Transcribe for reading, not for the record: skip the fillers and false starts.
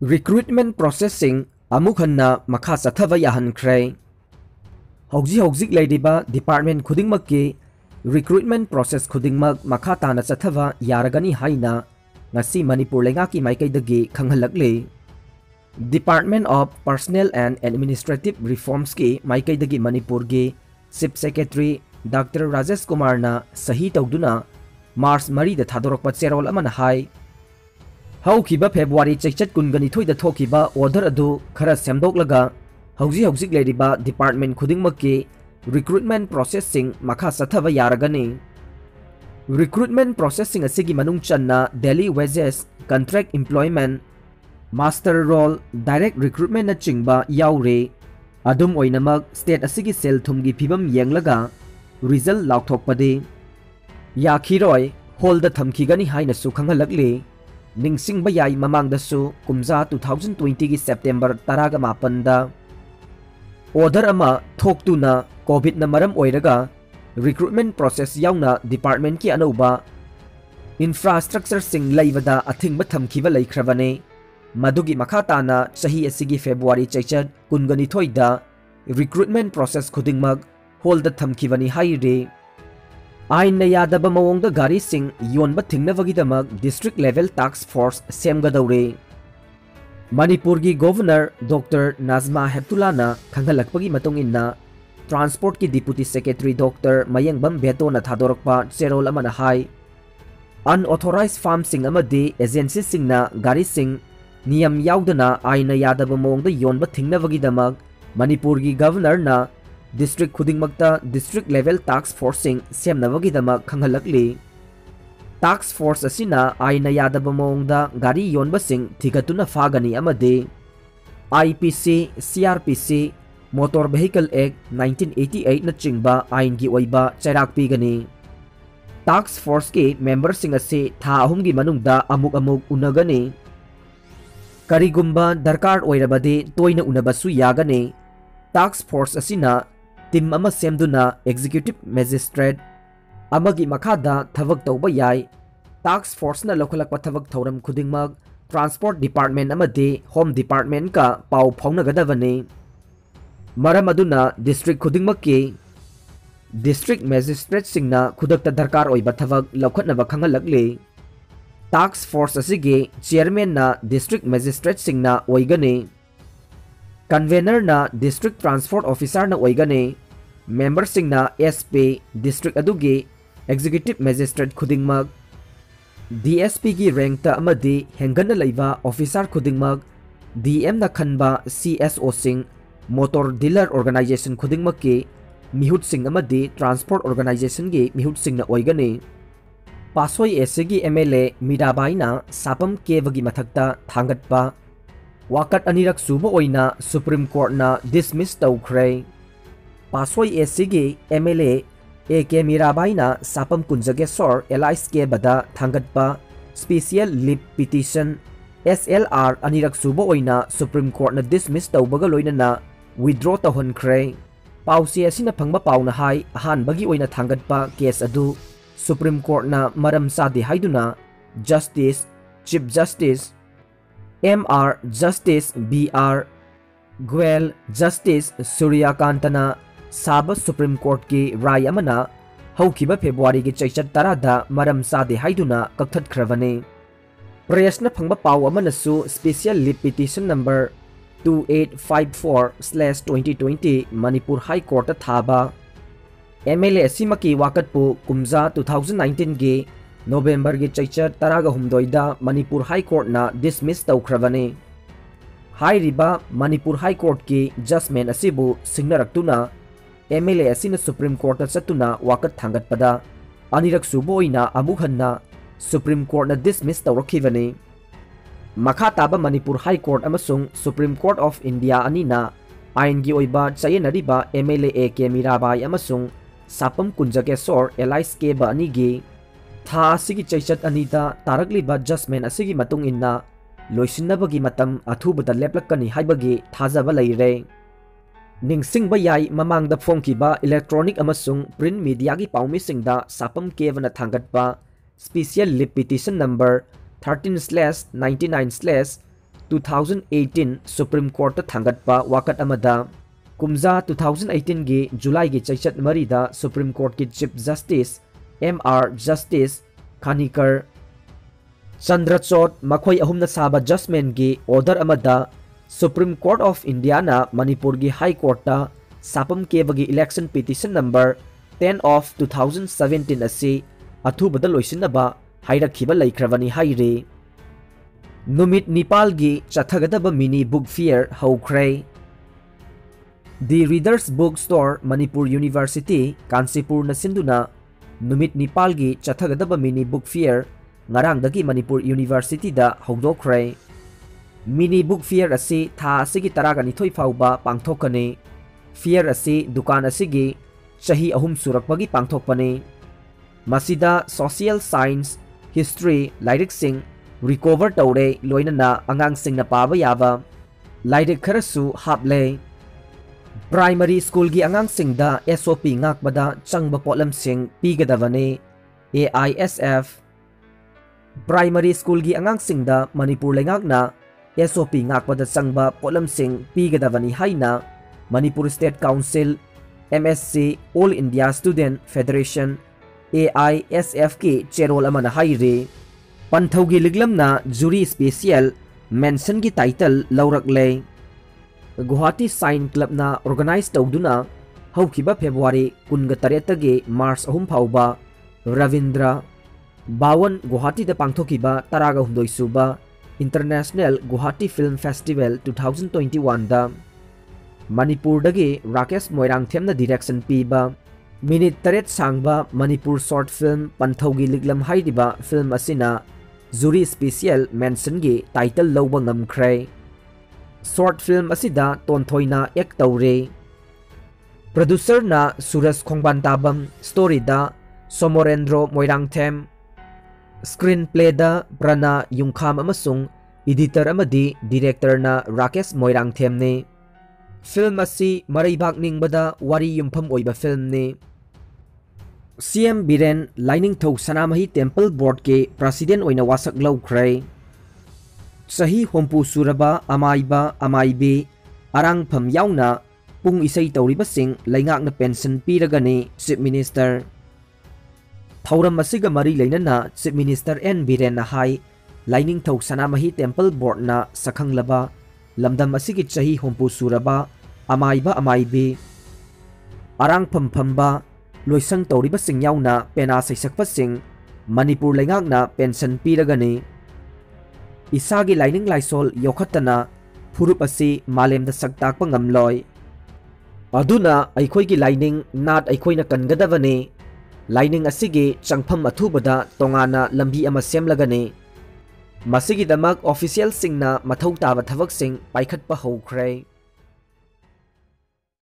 Recruitment processing amuk hanna makha sathava yahankhre. Hauji leidiba department khudingmakki recruitment process khudingmak makha tana sathava yaragani haina ngasi Manipur lengaki maikaidagi khanghalakle. Department of Personnel and Administrative Reforms ki maikaidagi Manipur gi Chief Secretary Dr. Rajesh Kumar na sahi tawduna March 3 da thadorokpa cherol amana hai. Haukiba February chechat kungani thoida thokiba order adu khara semdoklaga hauji leiriba department khudingmakki recruitment processing makha sathava yaragani. Recruitment processing asigi manung channa daily wages, contract employment, master role, direct recruitment na chingba yaure. Adum oinamak state asigi sel thumgi phibam yenglaga result laukthokpade yakhiroi hold the thamkigani haina su khanghalakle. Ningsing bayay mamang dasu kumza 2020 ki September taraga mapanda order ama thoktu na COVID na maram oiraga recruitment process yauna department ki anauba infrastructure sing laibada athing bathamkiba laikhrabane madugi makhata na sahi asigi February chaichad kungani thoida recruitment process khudingmag hold the thamkibani haire. Ain na yadaba mawongda gari sing yonba thingnavagidamag district level task force semgadaure. Manipur gi Governor Dr. Nazma Heptullah na khanghalakpagi matong inna Transport ki Deputy Secretary Dr. Mayangbam Beto na thadorokpa cherol amana hai. Unauthorized farm sing amadi agency sing na gari sing niyam yaudana ain na yadaba mawongda yonba thingnavagidamag Manipur gi Governor na district khudingmakta district level task forcing semnavagidamak khanghalakli. Task force asina aina yadaba mawongda gari yonbasing thigatuna fagani amade IPC, CRPC, Motor Vehicle Act 1988 na chingba ain gi oiba chairak pigani. Task force ki member sing ase tha ahum gi manungda amuk unagani. Karigumba darkar oirabade toina unabasu yagani. Task force asina team ama semduna executive magistrate amagi makhada thavak tawba yai. Task force na lokhalakpa thavak thoram khudingmag transport department amadi home department ka pau phaunagadavani. Maram aduna district khudingmakki district magistrate singna khudakta darkar oiba thavak lokhatnaba khanghalakle. Task force asigi chairman na district magistrate singna oigani. Convener na district transport officer na oigani. Member sing na SP district adugi executive magistrate khudingmag. DSP gi rank ta amadi hengan na laiba officer khudingmag. DM na khanba CSO sing motor dealer organization khudingmag ki mihut sing amadi transport organization gi mihut sing na oigani. Pasoi SG MLA Mirabai na sapam kevagi mathakta thangatpa wakat anirak subo oina Supreme Court na dismiss tawkhre. Pasoi SG MLA AK Mirabai na sapam kunjagesor LISK bada thangatpa special leave petition SLR anirak subo oina Supreme Court na dismiss tawbaga loina na withdraw tahonkhre. Pausi asina phangba pauna hai ahan bagi oina thangatpa case adu Supreme Court na maram sadi haiduna Justice Chief Justice MR Justice BR Gwel Justice Suryakantana Saba Supreme Court ki rai amana haukiba February ki chaichat tarada maram sade haiduna kakthatkhravane. Press na phangba pau amana su special leave petition number 2854/2020 Manipur High Court thaba. MLA simaki wakatpu kumza 2019 gi November gi chaichat taraga humdoida Manipur High Court na dismiss tawkhravane. Hai riba Manipur High Court ki judgment asibu singnaраktuna MLA asina Supreme Court na satuna wakat thangatpada anirak suboina amukhanna Supreme Court na dismiss tawrakhivane. Makha taba Manipur High Court amasung Supreme Court of India anina ain gi oiba chayenariba MLA AK Mirabai amasung sapam kunjagesor LISK ba anigi tha asigi chaichat anida tarakliba judgment asigi matung inna loisinabagi matam athubada leplakani haibagi thajaba leire. Ningsingba yai mamangda phongkiba electronic amasung print media gi paumisingda sapam kevana thangatpa special leave petition number 13/99/2020 2018 Supreme Court ta thangatpa wakat amada kumza 2018 gi July gi chaichat marida Supreme Court ki Chief Justice MR Justice Khanikar Chandrachod makhoi ahumna saba judgment gi order amada Supreme Court of India na Manipur gi High Court ta sapam kebagi election petition number 10 of 2017 asi athubada loisinaba hairakhiba laikravani haire numit nipal gi chathagadaba mini book fair haukhre The Readers Bookstore Manipur University Kansipur na sinduna numit nipal gi chathagadaba mini book fair ngarangdagi Manipur University da hawdokre mini book fair asi tha asigi taraga nithoi fauba pangthokane fair asi dukan asigi chahi ahum surakpagi pangthokpane masida social science history lyric sing recover tawre loinana angang singna paba yaba lyric kharasu haple primary school gi angang singda SOP ngakbada changba potlam sing pigadavane AISF primary school gi angang singda Manipur lengakna SOP ngakbada changba potlam sing pigadavani haina Manipur State Council MSC All India Student Federation AISF ki cherol amana haire Panthogi liglamna jury special mention ki title laurakle Guwahati Sign Club na organize tawduna hawkiba February 18 gi March 3 phauba Ravindra Bawan Guwahati da pangthokiba taraga humdoi suba International Guwahati Film Festival 2021 da Manipur dagi Rakesh Moirangthem na direction piba minute 3 sangba Manipur short film Panthogi liglam haidiba film asina jury special mention gi title lawba ngamkhre short film asida tonthoina ek tawre producer na Suraj Khongbantabam story da Somorendro Moirangthem screenplay da Prana Yungkham amasung editor amadi director na Rakesh Moirangthem ne film asi maraibak ningbada wari yumpham oiba film ne CM Biren Lining Thau Sanamahi Temple Board ke president oina wasak laukhre sahi hompu suraba amaiba amaibe arang pham yauna pung isai tawriba sing laingak na pension piragani chief minister thauram asiga mari leinana chief minister N Biren na hai Lining Thau Sanamahi Temple Board na sakhanglaba lamdam asigi chahi hompu suraba amaiba amaibe arang pham phamba loisang tawriba sing yauna pena saisakpa sing Manipur laingak na pension piragani isagi lining laisol yokhatana phurup asi malemda saktakpa ngamloi aduna aikhoi gi lining nat aikhoina kangadavane lining asigi changpham athubada tongana lambi ama semlagane masigi damak official singna mathau taba thabak sing paikhatpa haukhre